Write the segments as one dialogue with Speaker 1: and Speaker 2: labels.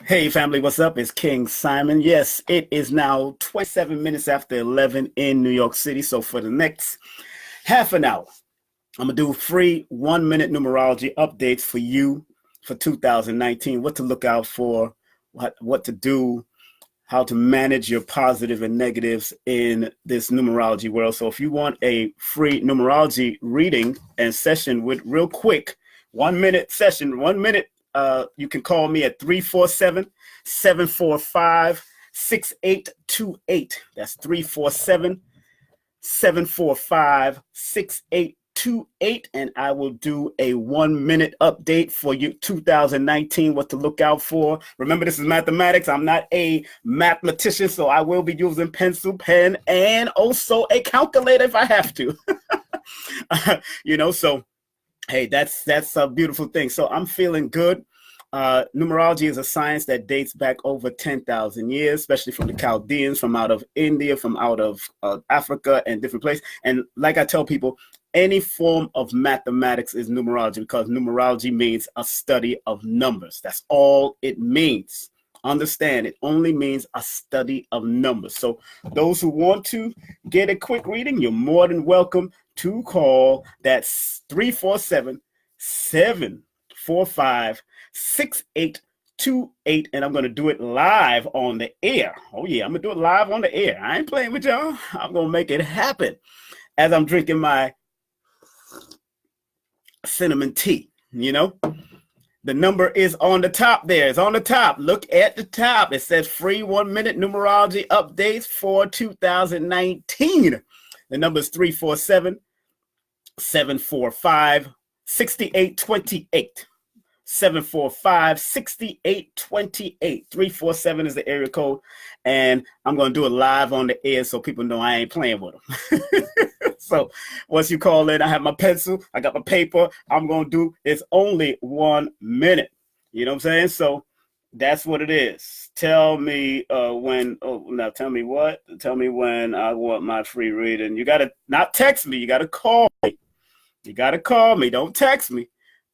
Speaker 1: Hey family, what's up? It's King Simon. Yes, it is now 27 minutes after 11 in New York City. So for the next half an hour, I'm going to do free 1 minute numerology updates for you for 2019, what to look out for, what to do, how to manage your positive and negatives in this numerology world. So if you want a free numerology reading and session with real quick, 1 minute session, 1 minute, you can call me at 347-745-6828. That's 347-745-6828, and I will do a 1 minute update for you 2019, what to look out for. Remember, this is mathematics. I'm not a mathematician, so I will be using pencil, pen, and also a calculator if I have to. So hey, that's a beautiful thing. So I'm feeling good. Numerology is a science that dates back over 10,000 years, especially from the Chaldeans, from out of India, from out of Africa and different places. And like I tell people, any form of mathematics is numerology because numerology means a study of numbers. That's all it means. Understand, it only means a study of numbers. So those who want to get a quick reading, you're more than welcome to call. That's 347-745-6828, and I'm going to do it live on the air. Oh yeah, I'm going to do it live on the air. I ain't playing with y'all. I'm going to make it happen as I'm drinking my cinnamon tea, The number is on the top there. It's on the top. Look at the top. It says free 1 minute numerology updates for 2019. The number is 347-745-6828. 745-6828. 347 is the area code. And I'm going to do it live on the air so people know I ain't playing with them. So once you call in, I have my pencil, I got my paper. I'm going to do, it's only 1 minute. You know what I'm saying? So that's what it is. Tell me when, tell me what? Tell me when I want my free reading. You got to not text me. You got to call me. You got to call me. Don't text me.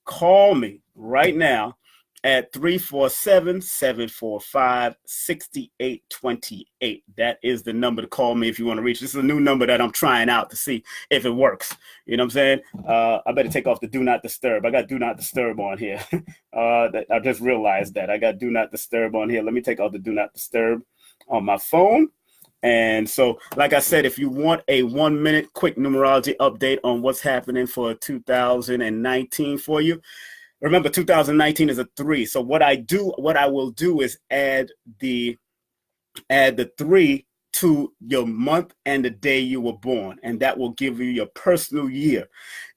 Speaker 1: Call me right now at 347-745-6828. That is the number to call me if you want to reach. This is a new number that I'm trying out to see if it works. You know what I'm saying? I better take off the do not disturb. I got do not disturb on here. I just realized that I got do not disturb on here. Let me take off the do not disturb on my phone. And so, like I said, if you want a 1 minute quick numerology update on what's happening for 2019 for you, remember 2019 is a 3. So what I will do is add the 3 to your month and the day you were born, and that will give you your personal year.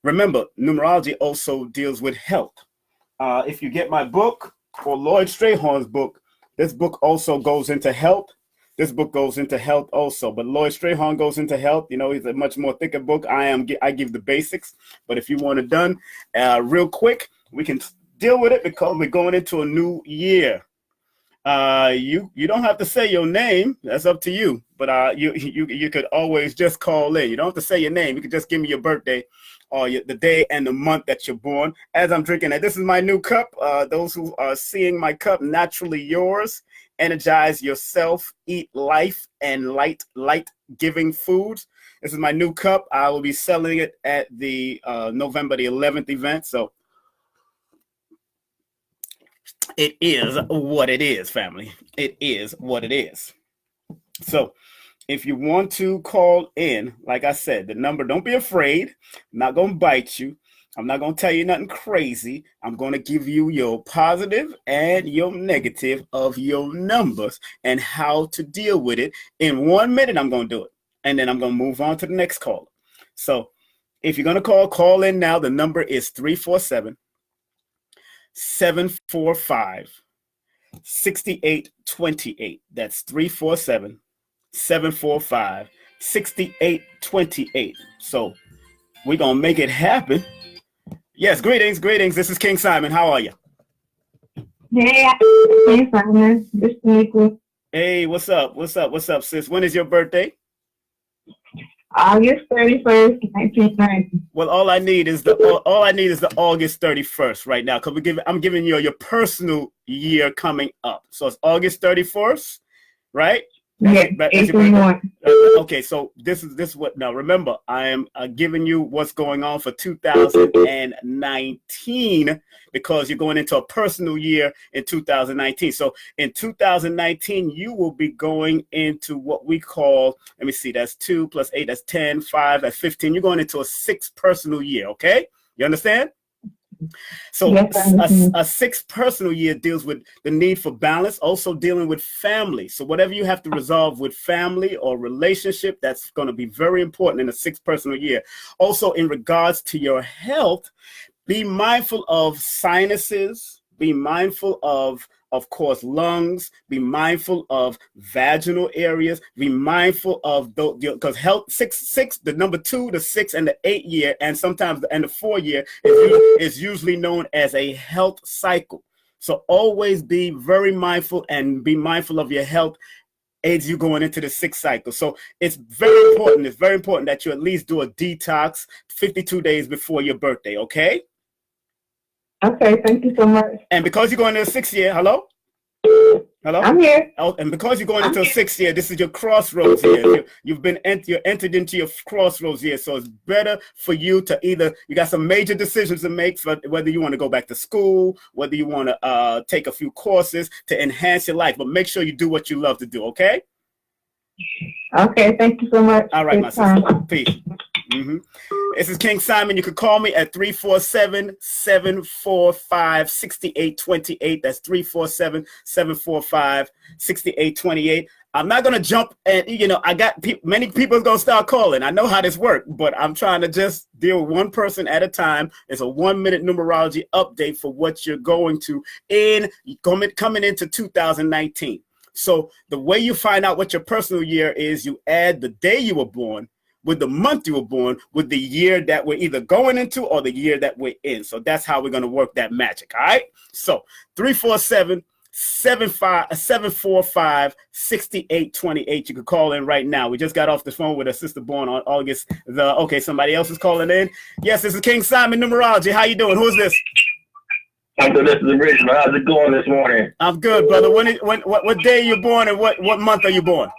Speaker 1: Remember, numerology also deals with health. If you get my book or Lloyd Strayhorn's book, this book also goes into health. This book goes into health also, but Lloyd Strayhorn goes into health. He's a much more thicker book. I give the basics, but if you want it done real quick, we can deal with it because we're going into a new year. You don't have to say your name. That's up to you. But you could always just call in. You don't have to say your name. You could just give me your birthday or the day and the month that you're born. As I'm drinking that, this is my new cup. Those who are seeing my cup, naturally yours. Energize yourself, eat life, and light-giving foods. This is my new cup. I will be selling it at the November the 11th event. So it is what it is, family. It is what it is. So if you want to call in, like I said, the number, don't be afraid. I'm not going to bite you. I'm not going to tell you nothing crazy. I'm going to give you your positive and your negative of your numbers and how to deal with it. In 1 minute, I'm going to do it. And then I'm going to move on to the next caller. So if you're going to call in now. The number is 347-745-6828. That's 347-745-6828. So we're going to make it happen. Yes, greetings. This is King Simon. How are you?
Speaker 2: Hey, Simon. Good to meet you.
Speaker 1: Hey, what's up, sis? When is your birthday?
Speaker 2: August 31st, 1990.
Speaker 1: Well, all I need is the August 31st right now, because I'm giving you your personal year coming up. So it's August 31st, right?
Speaker 2: Yes, 831.
Speaker 1: Okay, so this is what now. Remember, I am giving you what's going on for 2019 because you're going into a personal year in 2019. So in 2019, you will be going into what we call. Let me see. That's 2 plus 8. That's 10. 5. That's 15. You're going into a 6th personal year. Okay, you understand? So
Speaker 2: yes,
Speaker 1: a 6th personal year deals with the need for balance, also dealing with family. So whatever you have to resolve with family or relationship, that's going to be very important in the 6th personal year. Also in regards to your health, be mindful of sinuses, be mindful of course, lungs, be mindful of vaginal areas, be mindful of those, because health, the number 2, the 6, and the 8 year, and sometimes the 4 year is usually known as a health cycle. So always be very mindful and be mindful of your health as you going into the 6th cycle. So it's very important. It's very important that you at least do a detox 52 days before your birthday. Okay.
Speaker 2: Okay, thank you so much.
Speaker 1: And because you're going into the 6th year, hello?
Speaker 2: I'm here.
Speaker 1: Oh, and because you're going into a 6th year, this is your crossroads year. You're entered into your crossroads year. So it's better for you to you got some major decisions to make for whether you want to go back to school, whether you want to take a few courses to enhance your life. But make sure you do what you love to do, okay?
Speaker 2: Okay, thank you so much.
Speaker 1: All right, my sister. Peace. This is King Simon. You can call me at 347-745-6828. That's 347-745-6828. I'm not going to jump and, I got many people going to start calling. I know how this works, but I'm trying to just deal with one person at a time. It's a 1-minute numerology update for what you're going to coming into 2019. So the way you find out what your personal year is, you add the day you were born with the month you were born, with the year that we're either going into or the year that we're in. So that's how we're going to work that magic. All right. So 347-745-6828. You can call in right now. We just got off the phone with a sister born on August okay, somebody else is calling in. Yes, this is King Simon Numerology. How you doing? Who's this?
Speaker 3: I'm good. This is Original. How's it going this morning?
Speaker 1: I'm good, brother. What day are you born and what month are you born?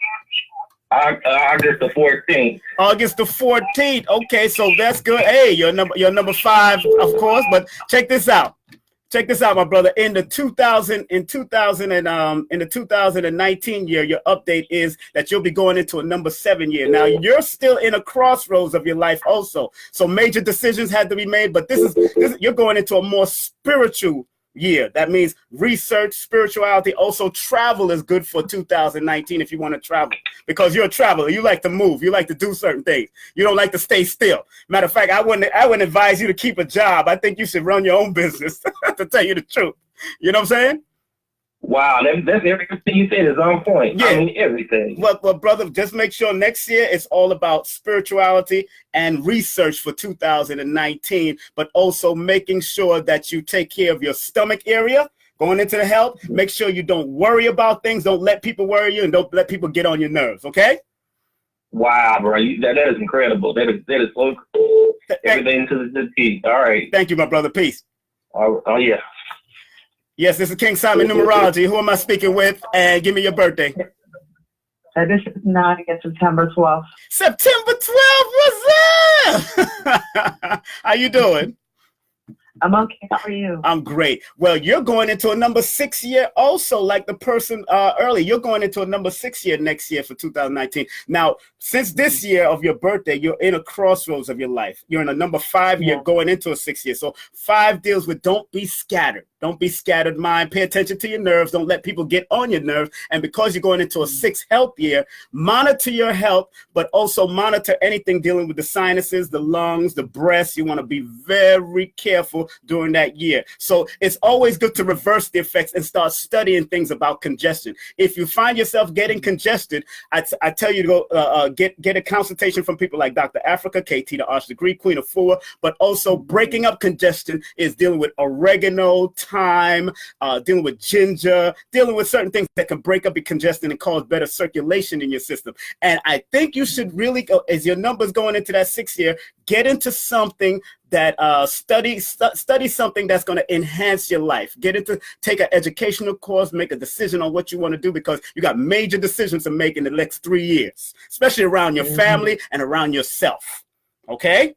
Speaker 3: August the 14th.
Speaker 1: August the 14th. Okay, so that's good. Hey, you're number 5, of course. But check this out. Check this out, my brother. In the 2019 year, your update is that you'll be going into a number 7 year. Now you're still in a crossroads of your life, also. So major decisions had to be made. But this is you're going into a more spiritual year. That means research, spirituality. Also, travel is good for 2019 if you want to travel, because you're a traveler. You like to move. You like to do certain things. You don't like to stay still. Matter of fact, I wouldn't advise you to keep a job. I think you should run your own business, to tell you the truth. You know what I'm saying?
Speaker 3: Wow, that's everything you said is on point.
Speaker 1: Yeah.
Speaker 3: I mean, everything.
Speaker 1: Well, brother, just make sure next year it's all about spirituality and research for 2019, but also making sure that you take care of your stomach area. Going into the health, make sure you don't worry about things. Don't let people worry you, and don't let people get on your nerves, okay?
Speaker 3: Wow, bro, that is incredible. That is so cool. Everything to the T. All right.
Speaker 1: Thank you, my brother. Peace.
Speaker 3: Oh yeah.
Speaker 1: Yes, this is King Simon Numerology. Who am I speaking with? And give me your birthday.
Speaker 2: This is Nadia, September 12th.
Speaker 1: September 12th, what's up? How you doing?
Speaker 2: I'm okay. How are you?
Speaker 1: I'm great. Well, you're going into a number 6 year also, like the person early. You're going into a number 6 year next year for 2019. Now, since this year of your birthday, you're in a crossroads of your life. You're in a number 5 year going into a 6 year. So 5 deals with don't be scattered. Don't be scattered mind. Pay attention to your nerves. Don't let people get on your nerves. And because you're going into a 6th health year, monitor your health, but also monitor anything dealing with the sinuses, the lungs, the breast. You want to be very careful during that year. So it's always good to reverse the effects and start studying things about congestion. If you find yourself getting congested, I tell you to go get a consultation from people like Dr. Africa, KT the Arch, the Greek Queen of Four, but also breaking up congestion is dealing with oregano, thyme, dealing with ginger, dealing with certain things that can break up your congestion and cause better circulation in your system. And I think you should really go, as your numbers going into that 6th year, get into something that study something that's going to enhance your life. Take an educational course, make a decision on what you want to do, because you got major decisions to make in the next 3 years, especially around your family and around yourself. Okay?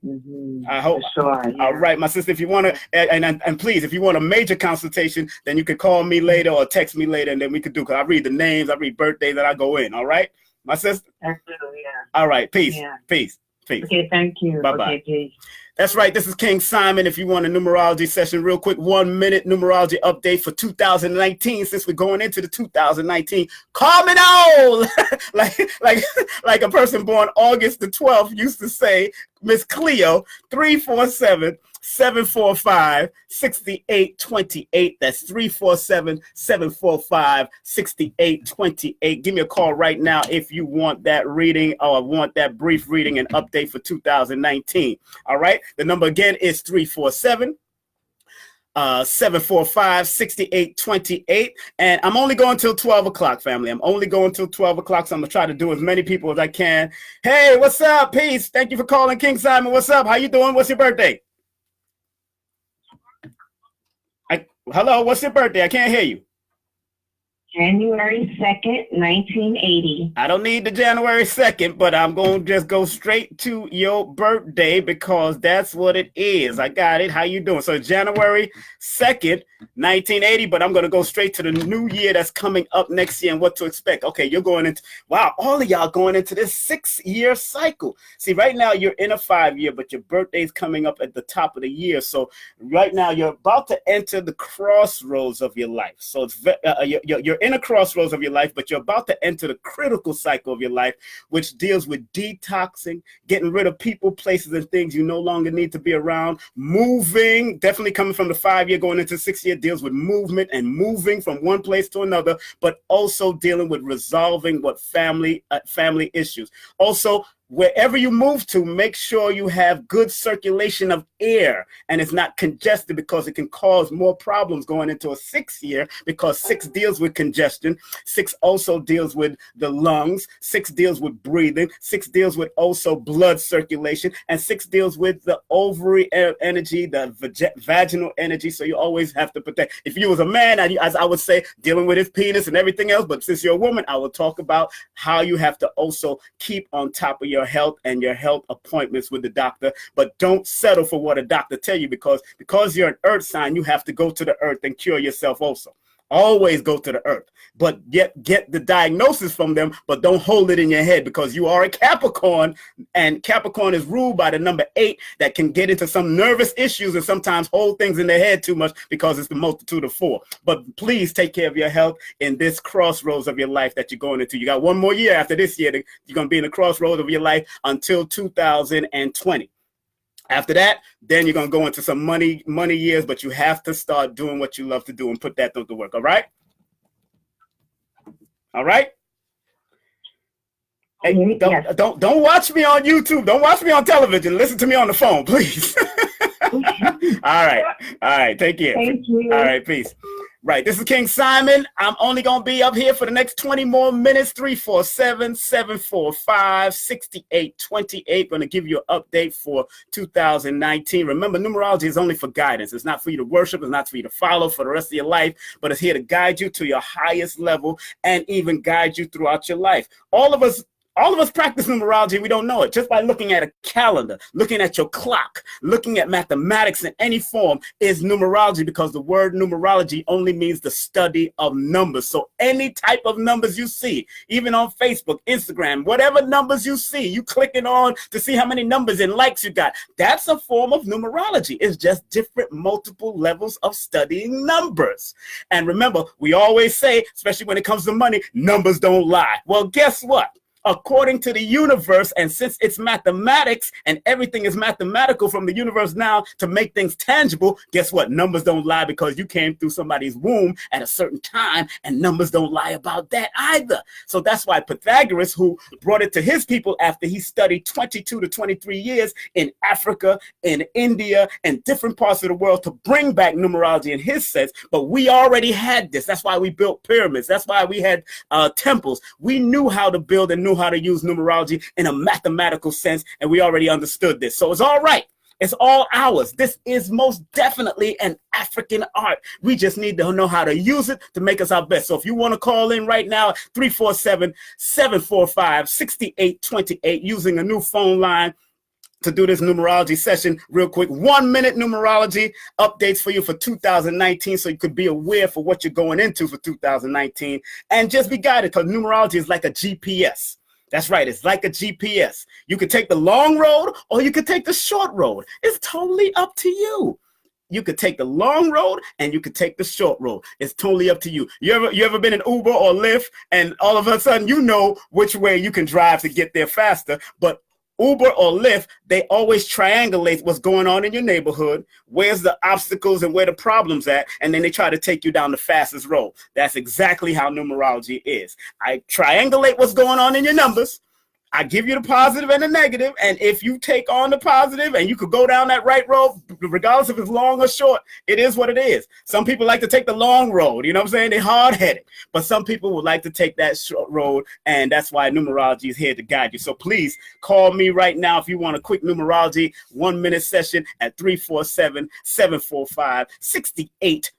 Speaker 1: I hope.
Speaker 2: Sure, yeah.
Speaker 1: All right, my sister, if you want to, and please, if you want a major consultation, then you can call me later or text me later, and then we could do, because I read the names, I read birthdays, and I go in. All right, my sister?
Speaker 2: Absolutely, yeah.
Speaker 1: All right, peace.
Speaker 2: Yeah.
Speaker 1: Peace.
Speaker 2: Okay, thank you.
Speaker 1: Bye-bye.
Speaker 2: Okay, peace.
Speaker 1: That's right. This is King Simon. If you want a numerology session, real quick, 1 minute numerology update for 2019. Since we're going into the 2019, call me now. like a person born August the 12th used to say, Miss Cleo, 347-745-6828. That's 347-745-6828. Give me a call right now if you want that reading or want that brief reading and update for 2019. All right. The number again is 347-745-6828. And I'm only going till 12 o'clock, family. I'm only going till 12 o'clock, so I'm going to try to do as many people as I can. Hey, what's up? Peace. Thank you for calling, King Simon. What's up? How you doing? What's your birthday? Hello, what's your birthday? I can't hear you.
Speaker 2: January 2nd, 1980.
Speaker 1: I don't need the January 2nd, but I'm going to just go straight to your birthday because that's what it is. I got it. How you doing? So January 2nd, 1980, but I'm going to go straight to the new year that's coming up next year and what to expect. Okay, you're going into, wow, all of y'all going into this 6-year cycle. See, right now you're in a 5-year, but your birthday's coming up at the top of the year. So right now you're about to enter the crossroads of your life. So it's you're in a crossroads of your life, but you're about to enter the critical cycle of your life, which deals with detoxing, getting rid of people, places, and things you no longer need to be around, moving, definitely coming from the 5-year going into 6-year, deals with movement and moving from one place to another, but also dealing with resolving what family issues. Also, wherever you move to, make sure you have good circulation of air and it's not congested, because it can cause more problems going into a 6th year, because 6 deals with congestion. 6 also deals with the lungs. 6 deals with breathing. 6 deals with also blood circulation, and 6 deals with the ovary energy, the vaginal energy. So you always have to protect. If you was a man, as I would say, dealing with his penis and everything else, but since you're a woman, I will talk about how you have to also keep on top of your health and your health appointments with the doctor. But don't settle for what a doctor tell you, because you're an earth sign, you have to go to the earth and cure yourself also. Always go to the earth, but get the diagnosis from them, but don't hold it in your head, because you are a Capricorn, and Capricorn is ruled by the number 8 that can get into some nervous issues and sometimes hold things in their head too much, because it's the multitude of 4. But please take care of your health in this crossroads of your life that you're going into. You got 1 more year after this year. You're going to be in the crossroads of your life until 2020. After that, then you're going to go into some money years, but you have to start doing what you love to do and put that to work. All right? All right? Hey, don't watch me on YouTube. Don't watch me on television. Listen to me on the phone, please. All right. Take care.
Speaker 2: Thank you.
Speaker 1: All right. Peace. Right. This is King Simon. I'm only going to be up here for the next 20 more minutes. 347-745-6828. Going to give you an update for 2019. Remember, numerology is only for guidance. It's not for you to worship. It's not for you to follow for the rest of your life, but it's here to guide you to your highest level and even guide you throughout your life. All of us practice numerology. We don't know it. Just by looking at a calendar, looking at your clock, looking at mathematics in any form is numerology, because the word numerology only means the study of numbers. So any type of numbers you see, even on Facebook, Instagram, whatever numbers you see, you clicking on to see how many numbers and likes you got, that's a form of numerology. It's just different multiple levels of studying numbers. And remember, we always say, especially when it comes to money, numbers don't lie. Well, guess what? according to the universe. And since it's mathematics and everything is mathematical from the universe now to make things tangible, guess what? Numbers don't lie, because you came through somebody's womb at a certain time, and numbers don't lie about that either. So that's why Pythagoras, who brought it to his people after he studied 22 to 23 years in Africa, in India, and different parts of the world to bring back numerology in his sense, but we already had this. That's why we built pyramids. That's why we had temples. We knew how to build and knew how to use numerology in a mathematical sense, and we already understood this. So it's all right. It's all ours. This is most definitely an African art. We just need to know how to use it to make us our best. So if you want to call in right now, 347-745-6828, using a new phone line to do this numerology session real quick. 1 minute numerology updates for you for 2019, so you could be aware for what you're going into for 2019 and just be guided, because numerology is like a GPS. That's right. It's like a GPS. You could take the long road or you could take the short road. It's totally up to you. You could take the long road and you could take the short road. It's totally up to you. You ever been in Uber or Lyft, and all of a sudden you know which way you can drive to get there faster, but Uber or Lyft, they always triangulate what's going on in your neighborhood, where's the obstacles and where the problem's at, and then they try to take you down the fastest road. That's exactly how numerology is. I triangulate what's going on in your numbers. I give you the positive and the negative, and if you take on the positive and you could go down that right road, regardless if it's long or short, it is what it is. Some people like to take the long road, you know what I'm saying? They're hard-headed, but some people would like to take that short road, and that's why numerology is here to guide you. So please call me right now if you want a quick numerology 1 minute session at 347-745-6828.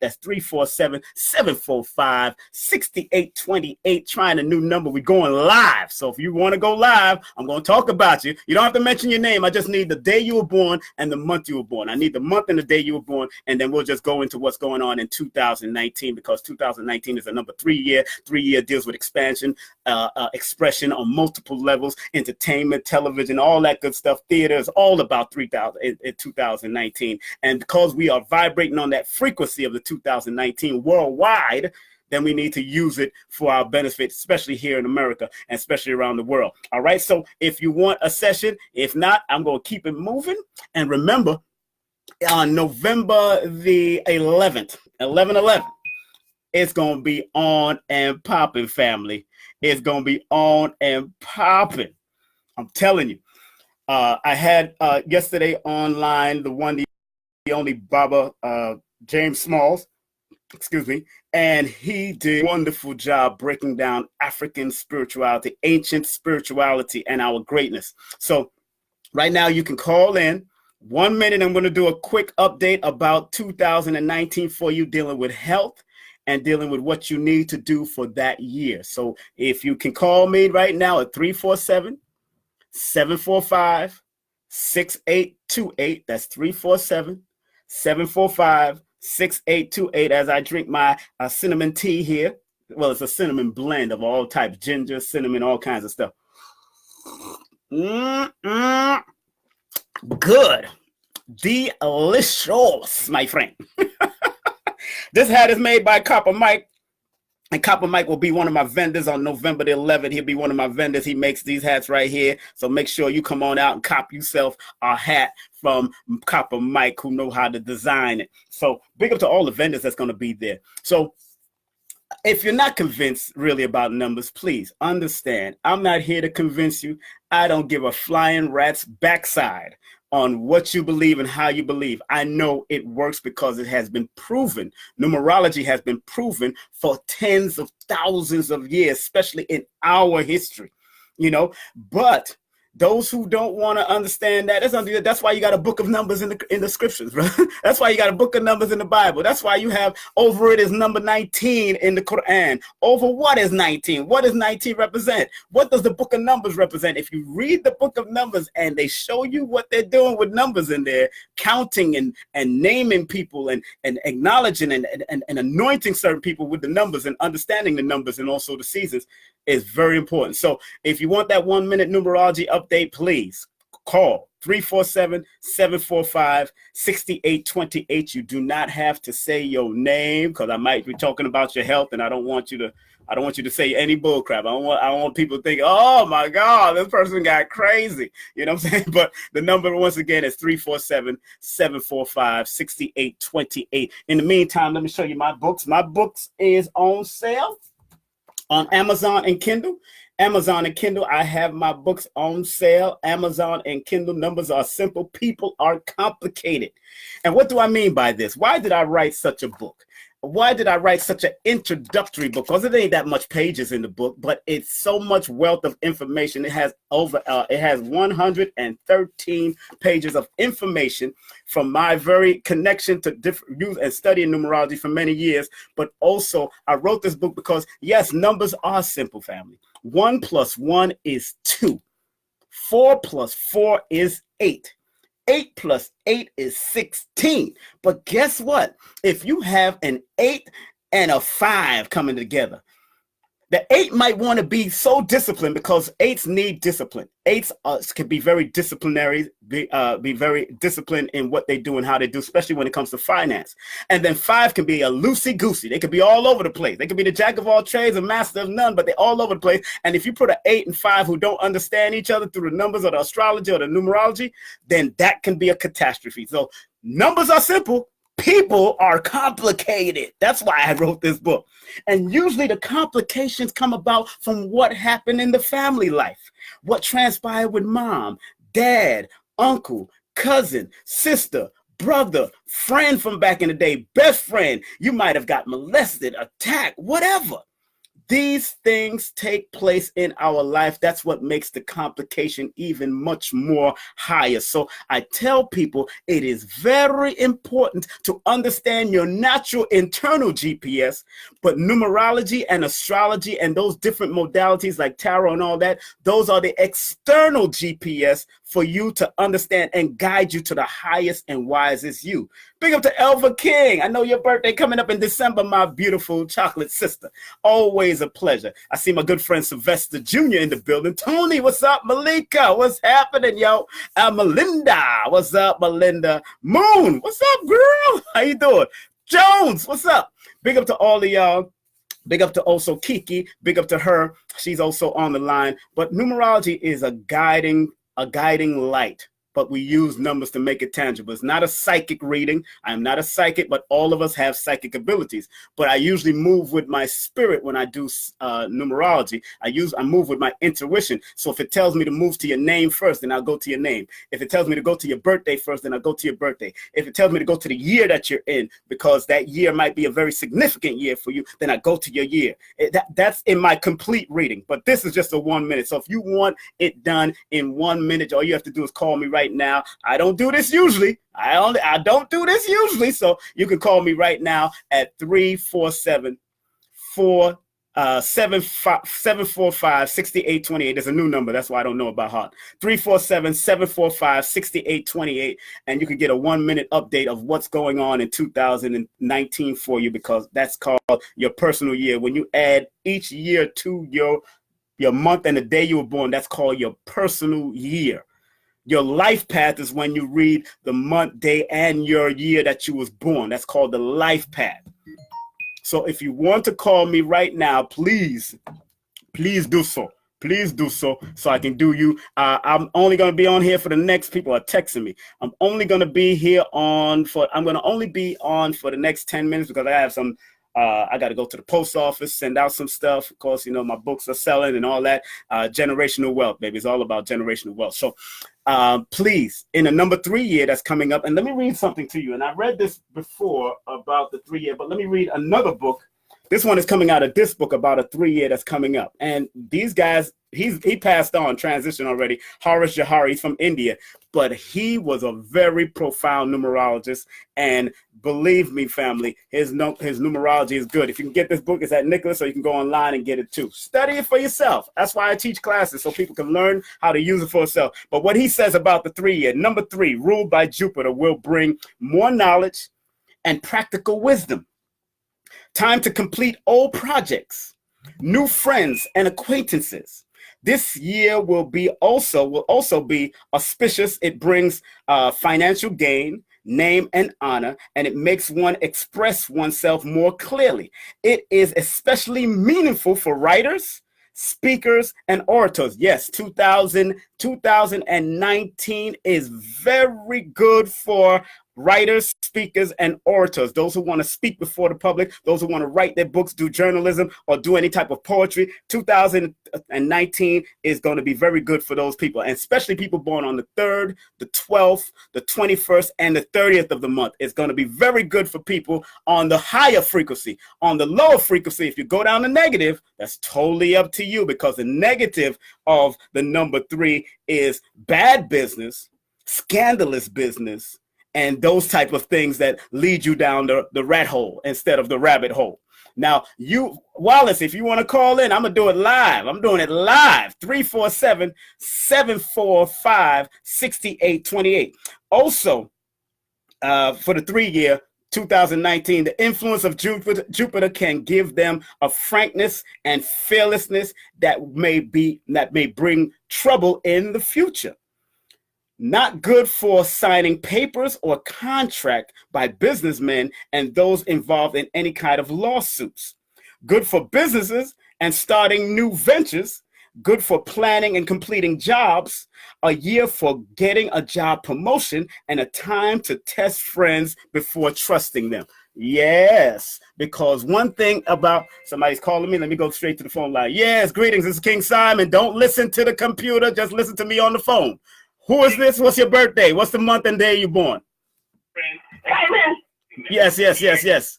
Speaker 1: That's 347-745-6828. Trying a new number. We're going live. So if you want to go live, I'm going to talk about you. You don't have to mention your name. I just need the day you were born and the month you were born. I need the month and the day you were born, and then we'll just go into what's going on in 2019, because 2019 is a number 3 year. 3 year deals with expansion, expression on multiple levels, entertainment, television, all that good stuff. Theater is all about 3000 in 2019. And because we are vibrating on that frequency of the 2019 worldwide, then we need to use it for our benefit, especially here in America and especially around the world. All right. So if you want a session, if not, I'm going to keep it moving. And remember, on November the 11th, 11/11, it's going to be on and popping, family. It's going to be on and popping. I'm telling you. I had yesterday online the only Baba James Smalls, excuse me, and he did a wonderful job breaking down African spirituality, ancient spirituality, and our greatness. So right now you can call in 1 minute. I'm going to do a quick update about 2019 for you, dealing with health and dealing with what you need to do for that year. So if you can call me right now at 347-745-6828. That's 347-745-6828, as I drink my cinnamon tea here. Well, it's a cinnamon blend of all types, ginger, cinnamon, all kinds of stuff. Good. Delicious, my friend. This hat is made by Copper Mike. And Copper Mike will be one of my vendors on November the 11th. He'll be one of my vendors. He makes these hats right here. So make sure you come on out and cop yourself a hat from Copper Mike, who know how to design it. So big up to all the vendors that's going to be there. So if you're not convinced really about numbers, please understand, I'm not here to convince you. I don't give a flying rat's backside on what you believe and how you believe. I know it works because it has been proven. Numerology has been proven for tens of thousands of years, especially in our history, you know. But those who don't want to understand that's why you got a book of numbers in the scriptures, bro. That's why you got a book of numbers in the Bible. That's why you have over it is number 19 in the Quran. Over what is 19? What does 19 represent? What does the book of numbers represent? If you read the book of numbers and they show you what they're doing with numbers in there, counting and naming people and acknowledging and anointing certain people with the numbers and understanding the numbers and also the seasons, is very important. So if you want that 1 minute numerology update, please call 347-745-6828. You do not have to say your name, because I might be talking about your health and I don't want you to I don't want you to say any bull crap. I don't want people to think, oh my God, this person got crazy. You know what I'm saying? But the number, once again, is 347-745-6828. In the meantime, let me show you my books. My books is on sale on Amazon and Kindle. Amazon and Kindle, I have my books on sale. Amazon and Kindle. Numbers are simple. People are complicated. And what do I mean by this? Why did I write such a book? Why did I write such an introductory book? Because it ain't that much pages in the book, but it's so much wealth of information. It has it has 113 pages of information from my very connection to different use and studying numerology for many years. But also, I wrote this book because, yes, numbers are simple, family. 1 + 1 is 2. 4 + 4 is 8. 8 + 8 is 16. But guess what? If you have an 8 and a 5 coming together, the 8 might want to be so disciplined because 8s need discipline. 8s can be very disciplinary, be very disciplined in what they do and how they do, especially when it comes to finance. And then 5 can be a loosey-goosey. They could be all over the place. They could be the jack of all trades and master of none, but they're all over the place. And if you put an 8 and 5 who don't understand each other through the numbers or the astrology or the numerology, then that can be a catastrophe. So numbers are simple. People are complicated. That's why I wrote this book. And usually the complications come about from what happened in the family life, what transpired with mom, dad, uncle, cousin, sister, brother, friend from back in the day, best friend. You might have got molested, attacked, whatever. These things take place in our life. That's what makes the complication even much more higher. So I tell people it is very important to understand your natural internal GPS, but numerology and astrology and those different modalities like tarot and all that, those are the external GPS for you to understand and guide you to the highest and wisest you. Big up to Elva King. I know your birthday coming up in December, my beautiful chocolate sister. Always a pleasure. I see my good friend Sylvester Jr. in the building. Tony, what's up? Malika, what's happening, yo? Melinda, what's up, Melinda? Moon, what's up, girl? How you doing? Jones, what's up? Big up to all of y'all. Big up to also Kiki. Big up to her. She's also on the line. But numerology is a guiding light, but we use numbers to make it tangible. It's not a psychic reading. I am not a psychic, but all of us have psychic abilities. But I usually move with my spirit when I do numerology. I move with my intuition. So if it tells me to move to your name first, then I'll go to your name. If it tells me to go to your birthday first, then I'll go to your birthday. If it tells me to go to the year that you're in, because that year might be a very significant year for you, then I go to your year. That's in my complete reading. But this is just a 1 minute. So if you want it done in 1 minute, all you have to do is call me right now. I don't do this usually. I don't do this usually. So you can call me right now at 347-745-6828. There's a new number. That's why I don't know about heart. 347-745-6828. And you can get a 1 minute update of what's going on in 2019 for you, because that's called your personal year. When you add each year to your month and the day you were born, that's called your personal year. Your life path is when you read the month, day, and your year that you was born. That's called the life path. So if you want to call me right now, please do so. Please do so I can do you. I'm only going to be on here for the next, people are texting me. I'm only going to be here I'm going to only be on for the next 10 minutes because I have some, I got to go to the post office, send out some stuff. Of course, you know, my books are selling and all that. Generational wealth, baby. It's all about generational wealth. So please, in the number 3 year that's coming up, and let me read something to you. And I read this before about the 3 year, but let me read another book. This one is coming out of this book about a 3 year that's coming up. And these guys, he passed on, transition already. Harish Jahari, he's from India, but he was a very profound numerologist. And believe me, family, his numerology is good. If you can get this book, it's at Nicholas, or you can go online and get it too. Study it for yourself. That's why I teach classes, so people can learn how to use it for themselves. But what he says about the 3 year, number 3, ruled by Jupiter, will bring more knowledge and practical wisdom. Time to complete old projects, new friends and acquaintances. This year will also be auspicious. It brings financial gain, name, and honor, and it makes one express oneself more clearly. It is especially meaningful for writers, speakers, and orators. Yes, 2019 is very good for writers, speakers, and orators. Those who want to speak before the public, those who want to write their books, do journalism, or do any type of poetry. 2019 is going to be very good for those people, and especially people born on the 3rd, the 12th, the 21st, and the 30th of the month. It's going to be very good for people on the higher frequency. On the lower frequency, if you go down to negative, that's totally up to you, because the negative of the number 3 is bad business, scandalous business, and those type of things that lead you down the rat hole instead of the rabbit hole. Now, you, Wallace, if you want to call in, I'm going to do it live. I'm doing it live, 347-745-6828. Also, for the 3-year, 2019, the influence of Jupiter can give them a frankness and fearlessness that may bring trouble in the future. Not good for signing papers or contract by businessmen and those involved in any kind of lawsuits. Good for businesses and starting new ventures. Good for planning and completing jobs. A year for getting a job promotion, and a time to test friends before trusting them. Yes, because one thing about, somebody's calling me. Let me go straight to the phone line. Yes, greetings. This is King Simon. Don't listen to the computer. Just listen to me on the phone. Who is this? What's your birthday? What's the month and day you're born?
Speaker 2: Simon,
Speaker 1: Yes.
Speaker 2: 12/26.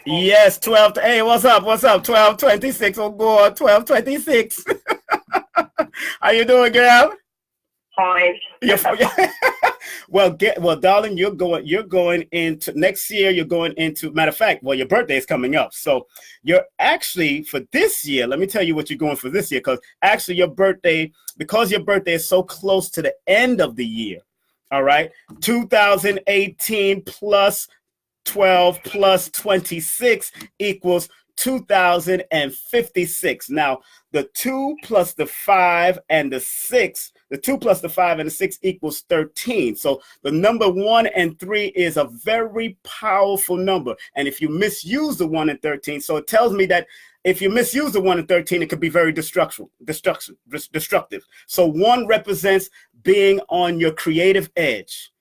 Speaker 1: Yes, 12. Hey, what's up? 12/26. Oh, God, 12/26. How you doing, girl?
Speaker 2: Fine.
Speaker 1: Well, darling, you're going into next year. You're going into, matter of fact, well, your birthday is coming up. So you're actually, for this year, let me tell you what you're going for this year, because actually your birthday is so close to the end of the year. All right. 2018 plus 12 plus 26 equals 2056. Now, the 2 plus the 5 and the 6, the 2 plus the 5 and the 6 equals 13. So the number 1 and 3 is a very powerful number. And if you misuse the 1 and 13, so it tells me that if you misuse the 1 and 13, it could be very destructive. So 1 represents being on your creative edge.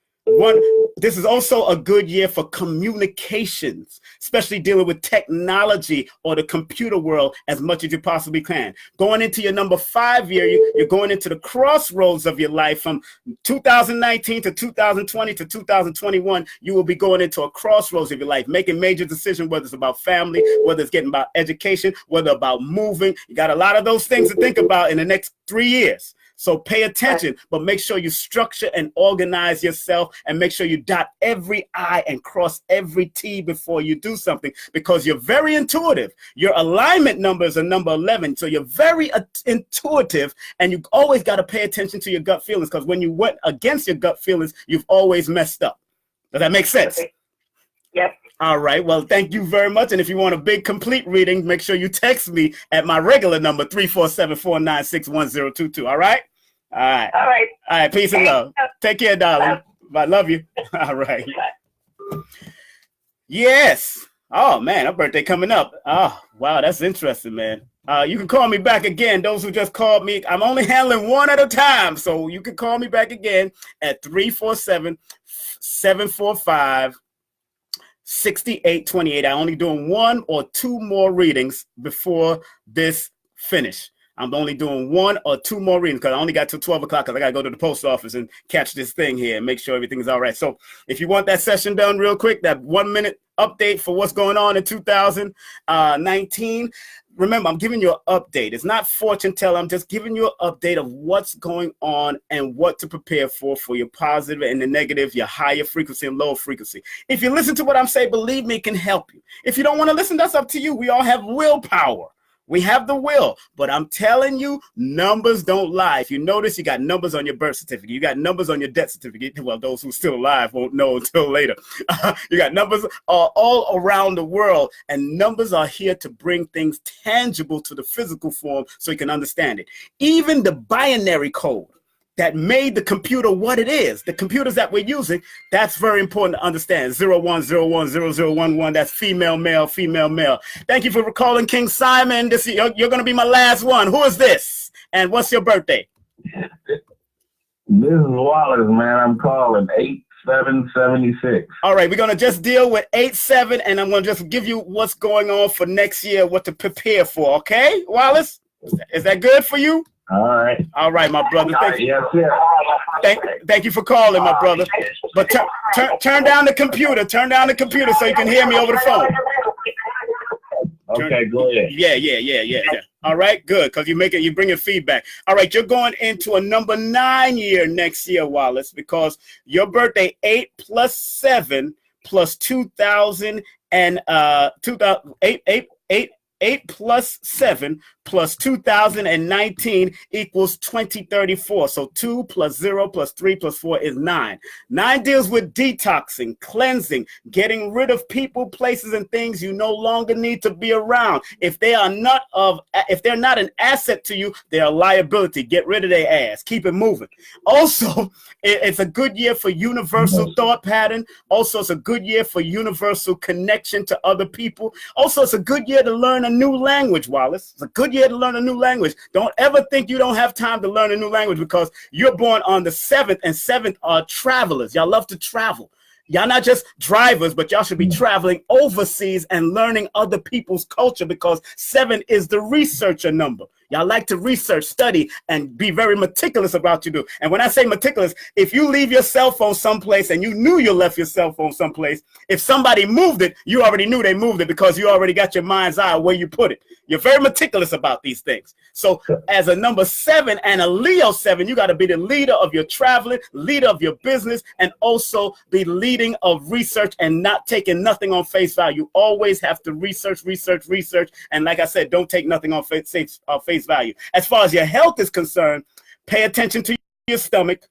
Speaker 1: This is also a good year for communications, especially dealing with technology or the computer world as much as you possibly can. Going into your number 5 year, you're going into the crossroads of your life from 2019 to 2020 to 2021. You will be going into a crossroads of your life, making major decisions, whether it's about family, whether it's getting about education, whether about moving. You got a lot of those things to think about in the next 3 years. So pay attention, but make sure you structure and organize yourself, and make sure you dot every I and cross every T before you do something, because you're very intuitive. Your alignment number is a number 11. So you're very intuitive, and you always got to pay attention to your gut feelings, because when you went against your gut feelings, you've always messed up. Does that make sense?
Speaker 2: Okay. Yep.
Speaker 1: All right. Well, thank you very much. And if you want a big complete reading, make sure you text me at my regular number, 347-496-1022. All right? All right.
Speaker 2: All right.
Speaker 1: All right. Peace and love. Take care, darling. I love you. All right. Yes. Oh, man, our birthday coming up. Oh, wow. That's interesting, man. You can call me back again. Those who just called me, I'm only handling one at a time. So you can call me back again at 347-745-6828. I'm only doing 1 or 2 more readings before this finish. I'm only doing 1 or 2 more readings, because I only got till 12 o'clock, because I got to go to the post office and catch this thing here and make sure everything's all right. So if you want that session done real quick, that 1-minute update for what's going on in 2019, remember, I'm giving you an update. It's not fortune teller. I'm just giving you an update of what's going on and what to prepare for your positive and the negative, your higher frequency and lower frequency. If you listen to what I'm saying, believe me, it can help you. If you don't want to listen, that's up to you. We all have willpower. We have the will, but I'm telling you, numbers don't lie. If you notice, you got numbers on your birth certificate. You got numbers on your death certificate. Well, those who are still alive won't know until later. You got numbers all around the world, and numbers are here to bring things tangible to the physical form so you can understand it. Even the binary code. that made the computer what it is. The computers that we're using, that's very important to understand. 01010011, that's female, male, female, male. Thank you for calling King Simon. You're going to be my last one. Who is this? And what's your birthday?
Speaker 4: This is Wallace, man. I'm calling 8776.
Speaker 1: All right, we're going to just deal with 87, and I'm going to just give you what's going on for next year, what to prepare for, okay, Wallace? Is that good for you?
Speaker 4: All right.
Speaker 1: All right, my brother. Thank you.
Speaker 4: Yes, sir.
Speaker 1: Thank you for calling, my brother. But turn down the computer. Turn down the computer so you can hear me over the phone.
Speaker 4: Okay, go ahead.
Speaker 1: Yeah. All right, good, because you're bringing feedback. All right, you're going into a number 9 year next year, Wallace, because your birthday 8 plus 7 plus 2000 and 8 plus 7 plus 2019 equals 2034. So 2 plus 0 plus 3 plus 4 is 9. 9 deals with detoxing, cleansing, getting rid of people, places, and things you no longer need to be around. If they're not an asset to you, they're a liability. Get rid of their ass. Keep it moving. Also, it's a good year for universal thought pattern. Also, it's a good year for universal connection to other people. Also, it's a good year to learn a new language, Wallace. It's a good year to learn a new language. Don't ever think you don't have time to learn a new language, because you're born on the 7th, and 7th are travelers. Y'all love to travel. Y'all not just drivers, but y'all should be traveling overseas and learning other people's culture, because 7 is the researcher number. Y'all like to research, study, and be very meticulous about what you do. And when I say meticulous, if you leave your cell phone someplace and you knew you left your cell phone someplace, if somebody moved it, you already knew they moved it, because you already got your mind's eye where you put it. You're very meticulous about these things. So as a number 7 and a Leo 7, you got to be the leader of your traveling, leader of your business, and also be leading of research and not taking nothing on face value. You always have to research. And like I said, don't take nothing on face value. As far as your health is concerned, pay attention to your stomach.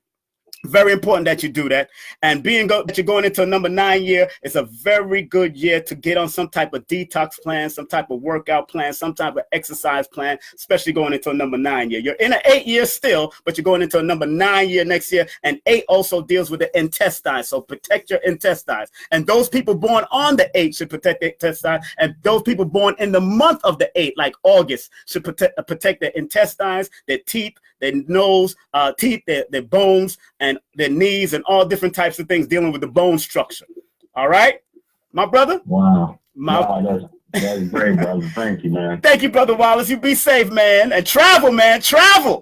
Speaker 1: Very important that you do that. And that you're going into a number 9 year, it's a very good year to get on some type of detox plan, some type of workout plan, some type of exercise plan, especially going into a number 9 year. You're in an 8 year still, but you're going into a number 9 year next year. And 8 also deals with the intestines. So protect your intestines. And those people born on the 8 should protect their intestines. And those people born in the month of the 8, like August, should protect their intestines, their teeth, their nose, teeth, their bones, and their knees, and all different types of things dealing with the bone structure. All right, my brother?
Speaker 4: Wow. That's great, brother. Thank you, man.
Speaker 1: Thank you, Brother Wallace. You be safe, man. And travel, man. Travel.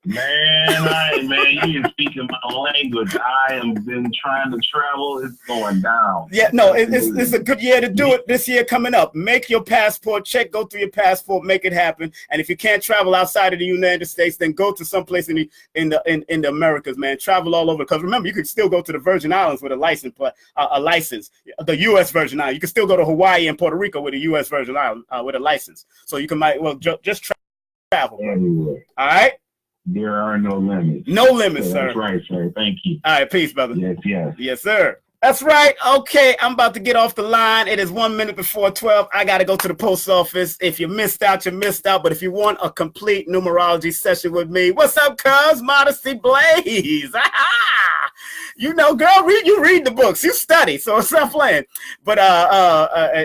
Speaker 4: Man, you are speaking my language. I have been trying to travel. It's going down.
Speaker 1: Yeah, no, it's a good year to do it this year coming up. Make your passport, go through your passport, make it happen. And if you can't travel outside of the United States, then go to some place in the Americas, man. Travel all over. Because remember, you can still go to the Virgin Islands with a license, the U.S. Virgin Islands. You can still go to Hawaii and Puerto Rico with a U.S. Virgin Island with a license. So you can just travel.
Speaker 4: Everywhere.
Speaker 1: All right.
Speaker 4: There are no limits.
Speaker 1: No limits, sir.
Speaker 4: That's right, sir. Thank you.
Speaker 1: All right, peace, brother.
Speaker 4: Yes.
Speaker 1: Yes, sir. That's right. Okay, I'm about to get off the line. It is 1 minute before 12. I got to go to the post office. If you missed out, you missed out. But if you want a complete numerology session with me, what's up, cuz? Modesty Blaze. You know, girl, you read the books, you study, so stop playing. But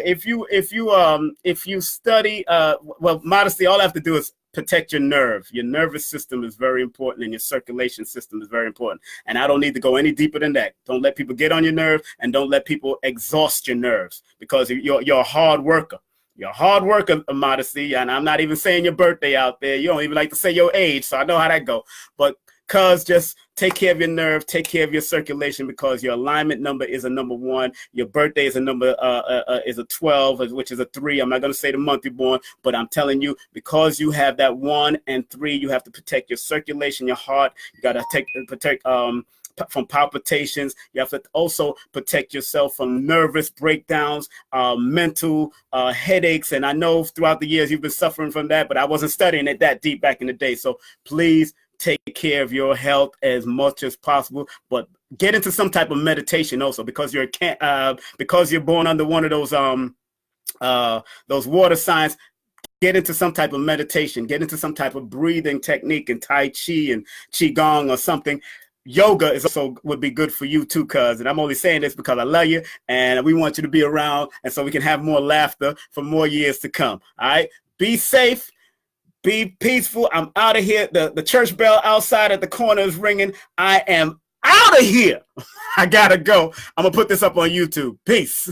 Speaker 1: if you study, well, modesty, all I have to do is protect your nerve. Your nervous system is very important, and your circulation system is very important. And I don't need to go any deeper than that. Don't let people get on your nerve, and don't let people exhaust your nerves, because you're a hard worker. You're a hard worker, Modesty, and I'm not even saying your birthday out there. You don't even like to say your age, so I know how that go. But cuz just take care of your nerve, take care of your circulation, because your alignment number is a number 1. Your birthday is a number is a 12, which is a 3. I'm not going to say the month you're born, but I'm telling you, because you have that 1 and 3, you have to protect your circulation, your heart. You got to protect from palpitations. You have to also protect yourself from nervous breakdowns, mental headaches. And I know throughout the years you've been suffering from that, but I wasn't studying it that deep back in the day. So please take care of your health as much as possible, but get into some type of meditation also, because you're born under one of those water signs. get into some type of meditation, get into some type of breathing technique and Tai Chi and Qigong or something. Yoga is also would be good for you too, cuz. And I'm only saying this because I love you and we want you to be around, and so we can have more laughter for more years to come. All right. Be safe. Be peaceful. I'm out of here. The church bell outside at the corner is ringing. I am out of here. I gotta go. I'm gonna put this up on YouTube. Peace.